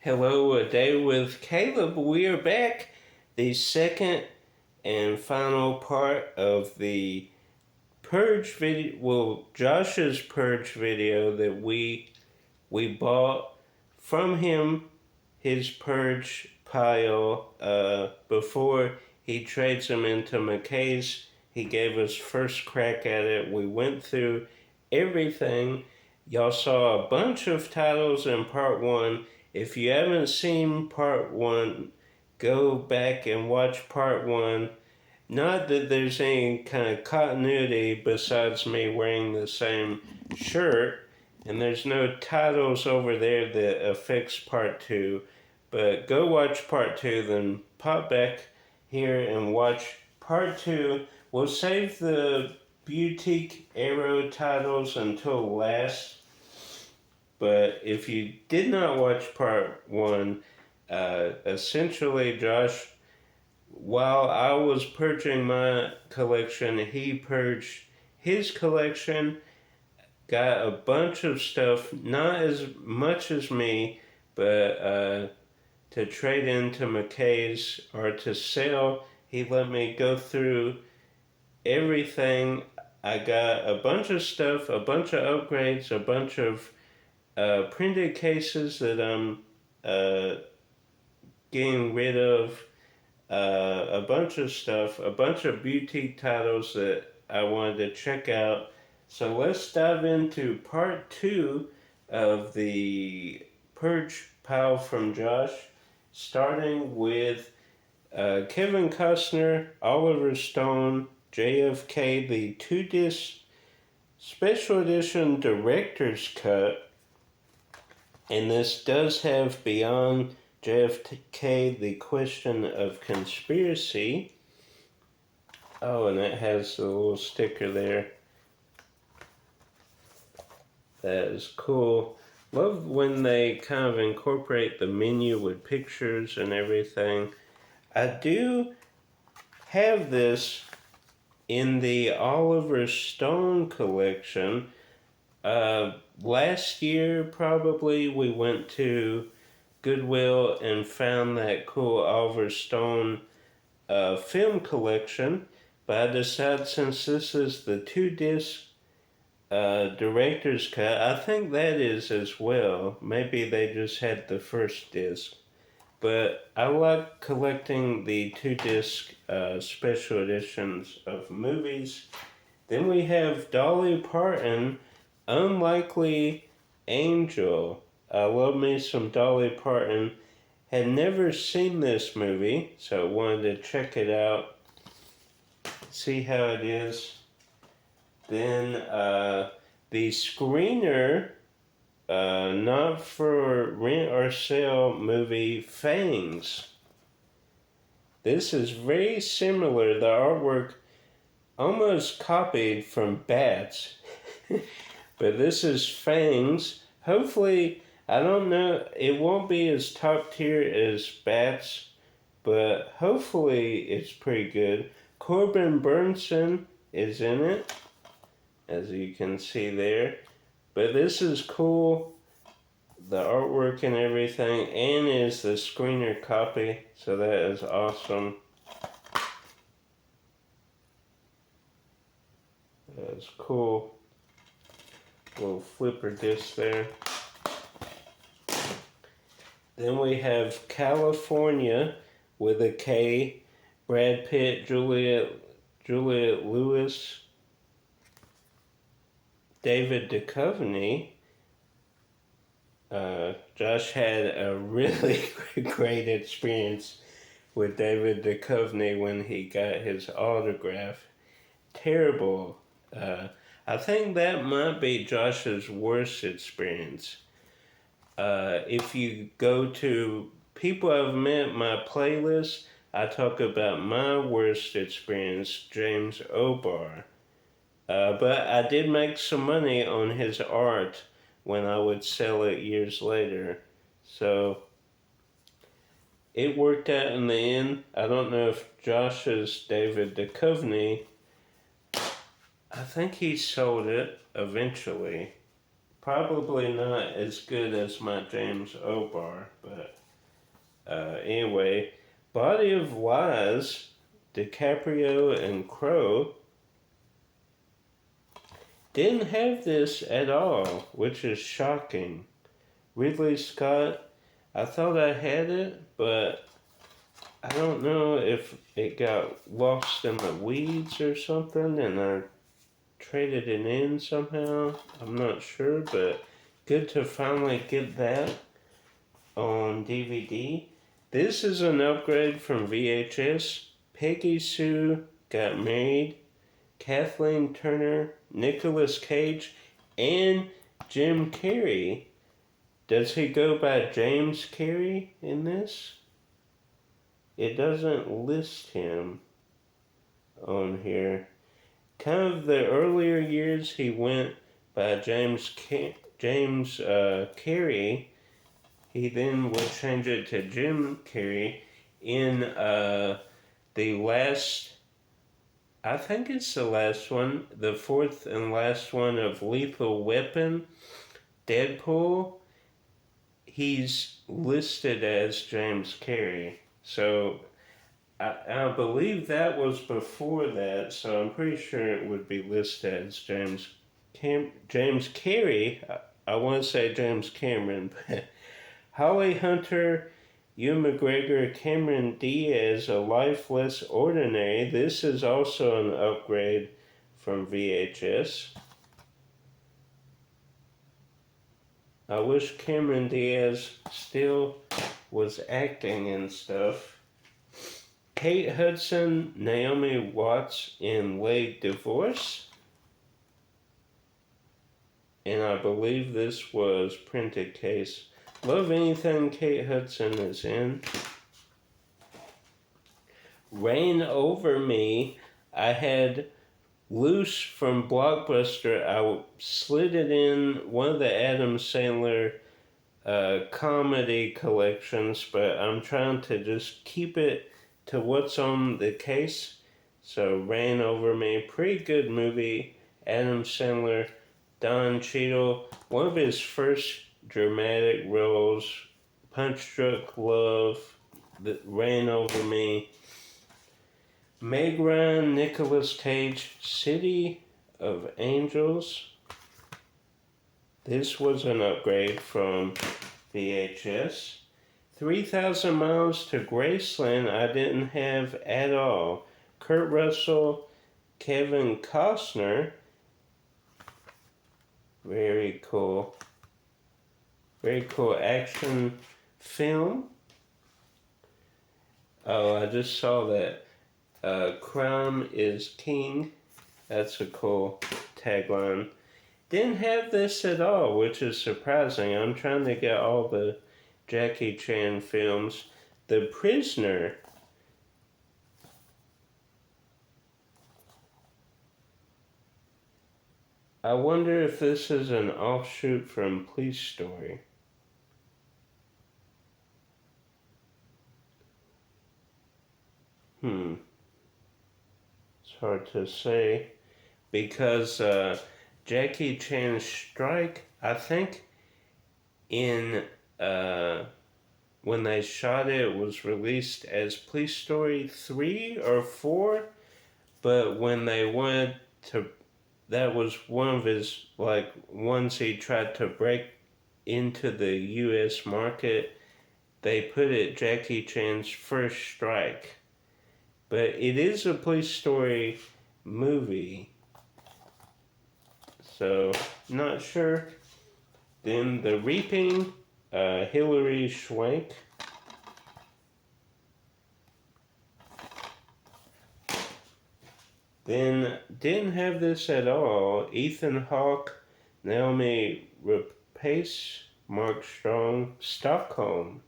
Hello, A Day with Caleb. We are back. The second and final part of the Purge video, Josh's Purge video that we bought from him, his Purge Pile, before he trades them into McKay's. He gave us first crack at it. We went through everything. Y'all saw a bunch of titles in part one. If you haven't seen part one, go back and watch part one. Not that there's any kind of continuity besides me wearing the same shirt, and there's no titles over there that affects part two. But go watch part two, then pop back here and watch part two. We'll save the boutique arrow titles until last. But if you did not watch part one, essentially, Josh, while I was purging my collection, he purged his collection, got a bunch of stuff, not as much as me, but to trade into McKay's or to sell. He let me go through everything. I got a bunch of stuff, a bunch of upgrades, a bunch of printed cases that I'm getting rid of, a bunch of stuff, a bunch of boutique titles that I wanted to check out. So let's dive into part two of the Purge Pile from Josh, starting with Kevin Costner, Oliver Stone, JFK, the 2-disc special edition director's cut. And this does have Beyond JFK, the question of conspiracy. Oh, and it has a little sticker there. That is cool. Love when they kind of incorporate the menu with pictures and everything. I do have this in the Oliver Stone collection. Last year, probably, we went to Goodwill and found that cool Oliver Stone film collection. But I decided, since this is the 2-disc director's cut, I think that is as well. Maybe they just had the first disc. But I like collecting the 2-disc special editions of movies. Then we have Dolly Parton, Unlikely Angel. I love me some Dolly Parton. Had never seen this movie, so I wanted to check it out, see how it is. Then the screener, not for rent or sale movie, Fangs. This is very similar. The artwork almost copied from Bats. But this is Fangs. Hopefully, I don't know, it won't be as top tier as Bats, but hopefully it's pretty good. Corbin Burnson is in it, as you can see there. But this is cool, the artwork and everything, and is the screener copy, so that is awesome. That's cool. Little flipper disc there. Then we have California with a K. Brad Pitt, Juliette Lewis, David Duchovny. Josh had a really great experience with David Duchovny when he got his autograph. Terrible. I think that might be Josh's worst experience. If you go to People I've Met, my playlist, I talk about my worst experience, James O'Barr. But I did make some money on his art when I would sell it years later. So it worked out in the end. I don't know if Josh's David Duchovny, I think he sold it eventually. Probably not as good as my James O'Barr, but anyway, Body of Lies, DiCaprio and Crowe didn't have this at all, which is shocking. Ridley Scott, I thought I had it, but I don't know if it got lost in the weeds or something and I traded it in somehow. I'm not sure, but good to finally get that on DVD. This is an upgrade from VHS. Peggy Sue Got Married, Kathleen Turner, Nicolas Cage, and Jim Carrey. Does he go by James Carrey in this? It doesn't list him on here. Kind of the earlier years he went by James Carrey. He then would change it to Jim Carrey in the last, I think it's the last one, the fourth and last one of Lethal Weapon, Deadpool. He's listed as James Carrey. So I believe that was before that, so I'm pretty sure it would be listed as James Carrey. I want to say James Cameron, but Holly Hunter, Ewan McGregor, Cameron Diaz, A Life Less Ordinary. This is also an upgrade from VHS. I wish Cameron Diaz still was acting and stuff. Kate Hudson, Naomi Watts in Late Divorce. And I believe this was printed case. Love anything Kate Hudson is in. Reign Over Me. I had loose from Blockbuster. I slid it in one of the Adam Sandler comedy collections, but I'm trying to just keep it to what's on the case. So Reign Over Me, pretty good movie. Adam Sandler, Don Cheadle, one of his first dramatic roles, Punch Drunk Love, Reign Over Me. Meg Ryan, Nicolas Cage, City of Angels. This was an upgrade from VHS. 3,000 Miles to Graceland I didn't have at all. Kurt Russell, Kevin Costner. Very cool. Very cool action film. Oh, I just saw that. Crime is King. That's a cool tagline. Didn't have this at all, which is surprising. I'm trying to get all the Jackie Chan films. The Prisoner. I wonder if this is an offshoot from Police Story. It's hard to say. Because Jackie Chan's Strike, I think in when they shot it, it was released as Police Story 3 or 4, but when they wanted to, that was one of his, like, ones he tried to break into the US market, they put it Jackie Chan's First Strike. But it is a Police Story movie, so not sure. Then The Reaping, Hilary Swank. Then didn't have this at all. Ethan Hawke, Naomi Rapace, Mark Strong, Stockholm.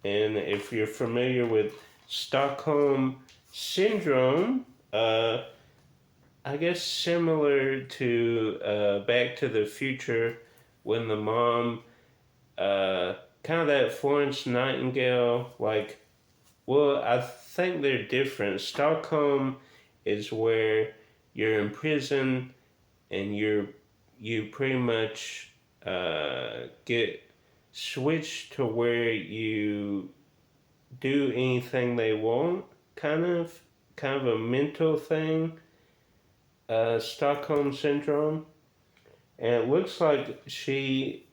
And if you're familiar with Stockholm Syndrome, I guess similar to Back to the Future, when the mom, kind of that Florence Nightingale, like, well, I think they're different. Stockholm is where you're in prison and you pretty much get switched to where you do anything they want, kind of a mental thing, Stockholm syndrome, and it looks like she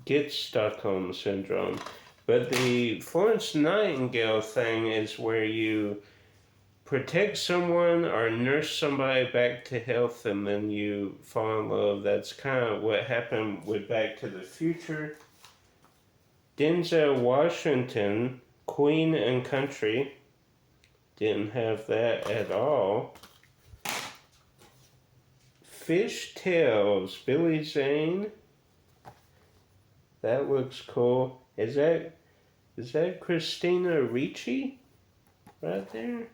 gets Stockholm syndrome. But the Florence Nightingale thing is where you protect someone or nurse somebody back to health and then you fall in love. That's kind of what happened with Back to the Future. Denzel Washington, Queen and Country, didn't have that at all. Fish Tales, Billy Zane. That looks cool. Is that Christina Ricci right there?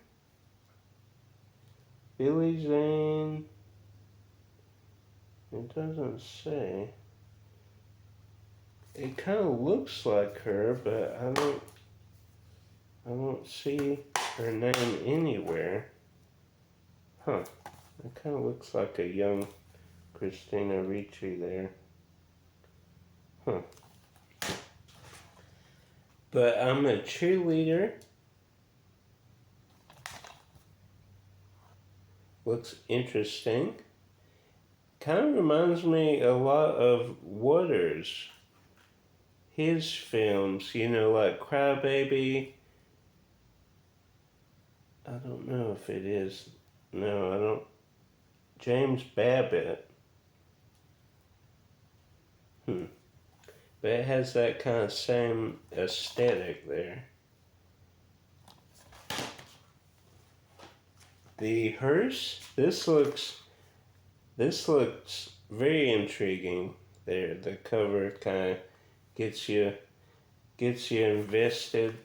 Billy Zane. It doesn't say. It kind of looks like her, but I don't see her name anywhere. Huh. It kind of looks like a young Christina Ricci there. Huh. But I'm a cheerleader. Looks interesting. Kind of reminds me a lot of Waters. His films, like Crybaby. I don't know if it is. No, I don't. James Babbitt. But it has that kind of same aesthetic there. The hearse. This looks very intriguing. There, the cover kind of gets you invested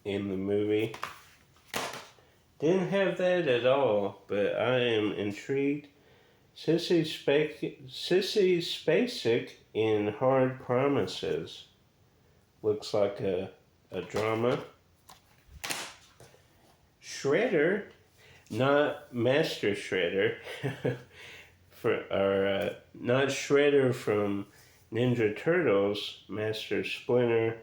in the movie. Didn't have that at all, but I am intrigued. Sissy Spacek in Hard Promises. Looks like a drama. Shredder, not Master Shredder, not Shredder from Ninja Turtles, Master Splinter,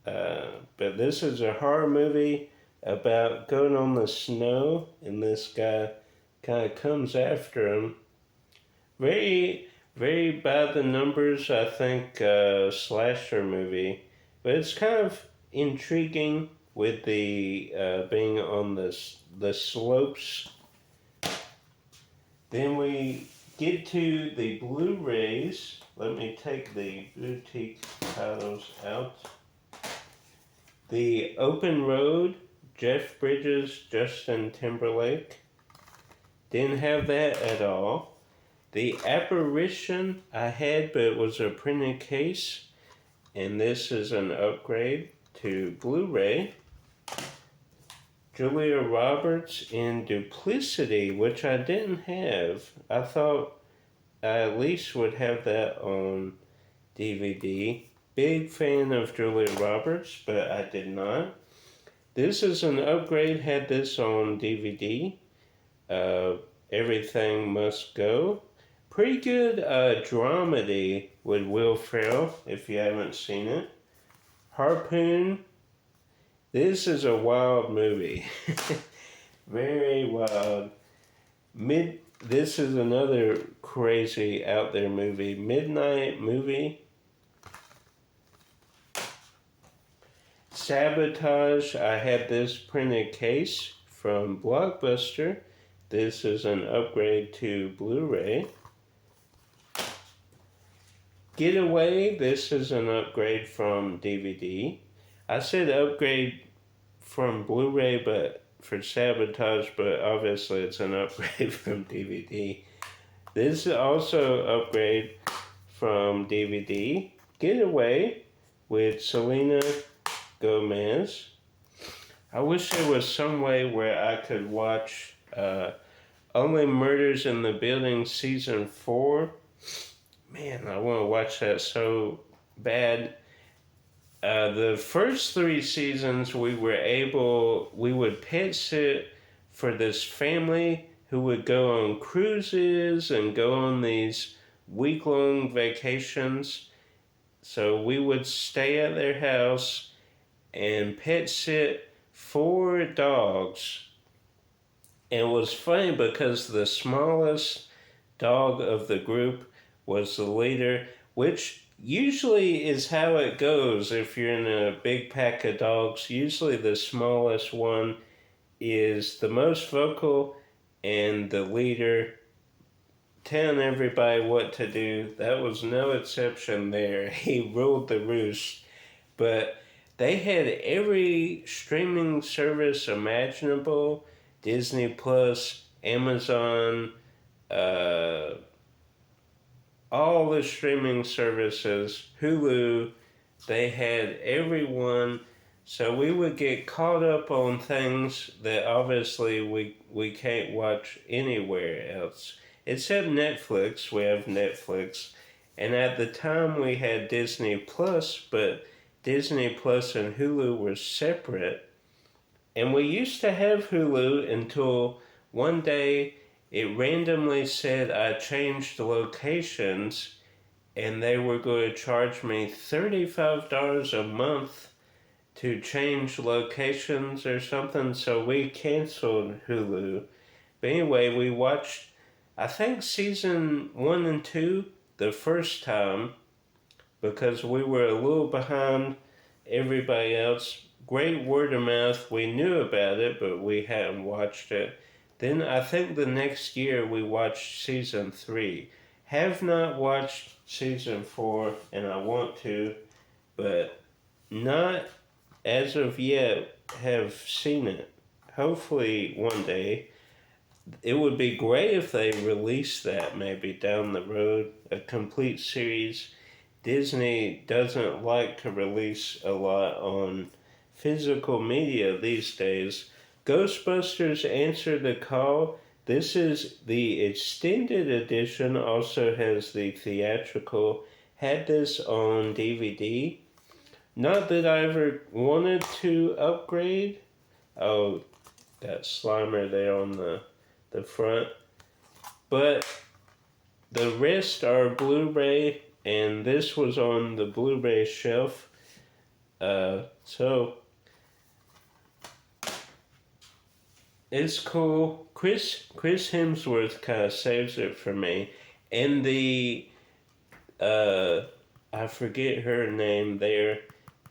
but this is a horror movie about going on the snow, and this guy kind of comes after him. Very, very by the numbers, I think, slasher movie, but it's kind of intriguing with the being on the slopes. Then we get to the Blu-rays. Let me take the boutique titles out. The Open Road, Jeff Bridges, Justin Timberlake. Didn't have that at all. The Apparition I had, but it was a printed case. And this is an upgrade to Blu-ray. Julia Roberts in Duplicity, which I didn't have. I thought I at least would have that on DVD. Big fan of Julia Roberts, but I did not. This is an upgrade, had this on DVD. Everything Must Go. Pretty good dramedy with Will Ferrell, if you haven't seen it. Harpoon. This is a wild movie. Very wild. This is another crazy out there movie. Midnight Movie. Sabotage. I had this printed case from Blockbuster. This is an upgrade to Blu-ray. Getaway. This is an upgrade from DVD. I said upgrade from Blu-ray, but for Sabotage, but obviously it's an upgrade from DVD. This is also upgrade from DVD. Getaway with Selena Gomez. I wish there was some way where I could watch Only Murders in the Building Season 4. Man, I want to watch that so bad. The first 3 seasons we would pet sit for this family who would go on cruises and go on these week-long vacations. So we would stay at their house and pet sit 4 dogs. And it was funny because the smallest dog of the group was the leader, which usually is how it goes if you're in a big pack of dogs. Usually the smallest one is the most vocal and the leader, telling everybody what to do. That was no exception there. He ruled the roost. But they had every streaming service imaginable: Disney Plus, Amazon, all the streaming services, Hulu. They had everyone. So we would get caught up on things that obviously we can't watch anywhere else. Except Netflix. We have Netflix. And at the time we had Disney Plus, but Disney Plus and Hulu were separate. And we used to have Hulu until one day it randomly said I changed locations and they were going to charge me $35 a month to change locations or something, so we canceled Hulu. But anyway, we watched, I think, season 1 and 2 the first time because we were a little behind everybody else. Great word of mouth. We knew about it, but we hadn't watched it. Then I think the next year we watched season 3. Have not watched season 4, and I want to, but not as of yet have seen it. Hopefully one day. It would be great if they released that maybe down the road, a complete series. Disney doesn't like to release a lot on physical media these days. Ghostbusters Answer the Call. This is the extended edition, also has the theatrical. Had this on DVD. Not that I ever wanted to upgrade. Oh, got Slimer there on the front. But the rest are Blu-ray, and this was on the Blu-ray shelf. So it's cool. Chris Hemsworth kind of saves it for me. And the I forget her name there.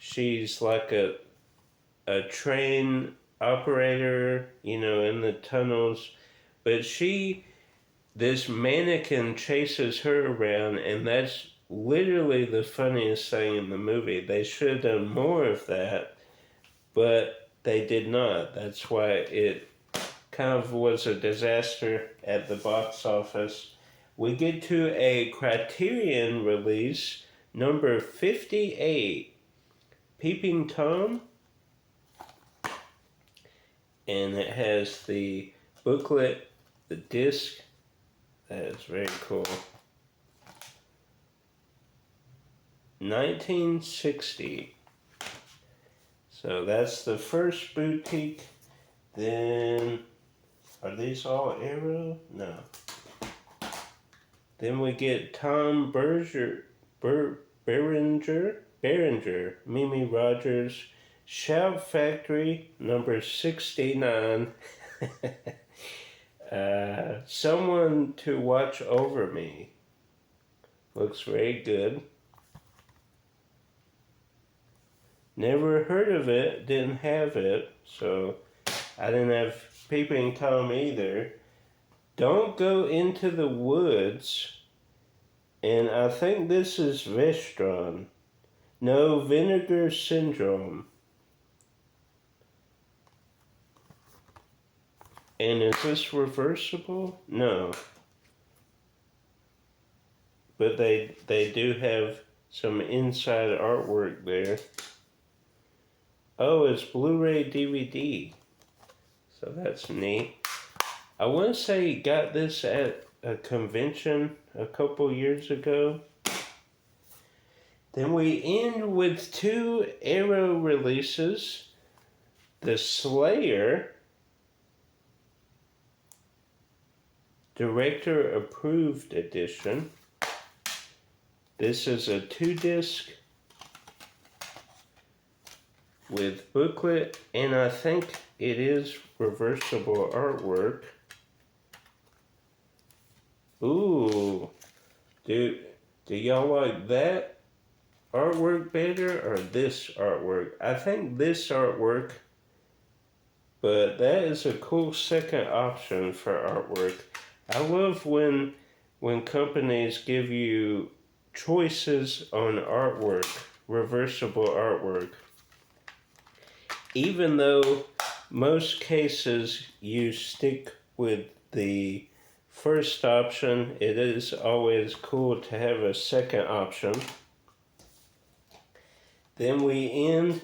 She's like a train operator, in the tunnels. But this mannequin chases her around, and that's literally the funniest thing in the movie. They should have done more of that, but they did not. That's why it kind of was a disaster at the box office. We get to a Criterion release, number 58, Peeping Tom, and it has the booklet, the disc. That is very cool. 1960. So that's the first boutique. Then, are these all Arrow? No. Then we get Tom Berenger, Mimi Rogers, Shout Factory, number 69. Someone to Watch Over Me. Looks very good. Never heard of it, didn't have it, so I didn't have Peeping Tom either. Don't Go Into the Woods, and I think this is Vestron. No, Vinegar Syndrome. And is this reversible? No. But they do have some inside artwork there. Oh, it's Blu-ray DVD. So that's neat. I want to say he got this at a convention a couple years ago. Then we end with 2 Arrow releases. The Slayer. Director Approved Edition. This is a 2-disc with booklet, and I think it is reversible artwork. Ooh, do y'all like that artwork better or this artwork? I think this artwork, but that is a cool second option for artwork. I love when companies give you choices on artwork, reversible artwork. Even though most cases you stick with the first option, it is always cool to have a second option. Then we end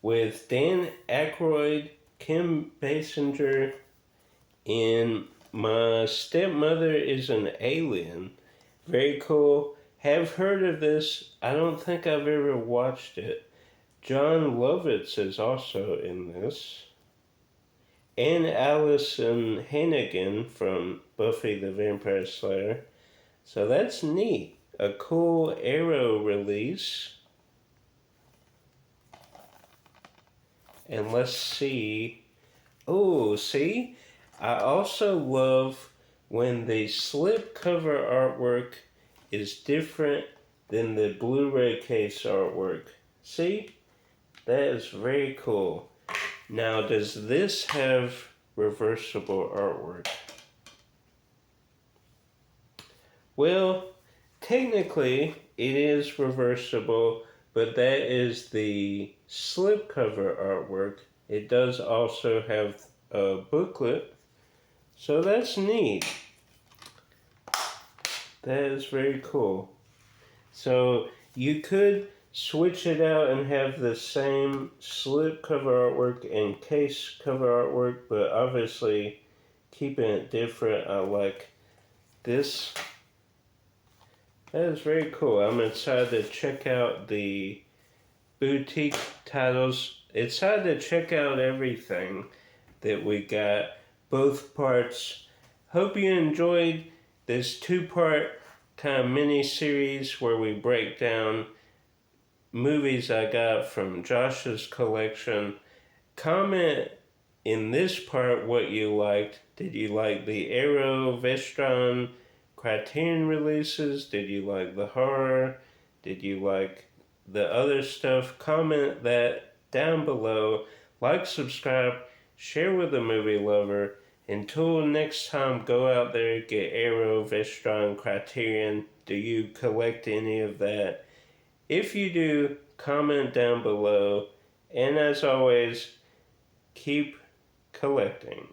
with Dan Aykroyd, Kim Basinger, in My Stepmother is an Alien. Very cool. Have heard of this. I don't think I've ever watched it. John Lovitz is also in this. And Allison Hannigan from Buffy the Vampire Slayer. So that's neat. A cool Arrow release. And let's see. Oh, see? I also love when the slipcover artwork is different than the Blu-ray case artwork. See? That is very cool. Now, does this have reversible artwork? Well, technically it is reversible, but that is the slipcover artwork. It does also have a booklet, so that's neat. That is very cool. So you could switch it out and have the same slipcover artwork and case cover artwork, but obviously keeping it different. I like this. That is very cool. I'm excited to check out the boutique titles. Excited to check out everything that we got, both parts. Hope you enjoyed this 2-part kind of mini-series where we break down movies I got from Josh's collection. Comment in this part what you liked. Did you like the Arrow, Vestron, Criterion releases? Did you like the horror? Did you like the other stuff? Comment that down below. Like, subscribe, share with a movie lover. Until next time, go out there, get Arrow, Vestron, Criterion. Do you collect any of that? If you do, comment down below. And as always, keep collecting.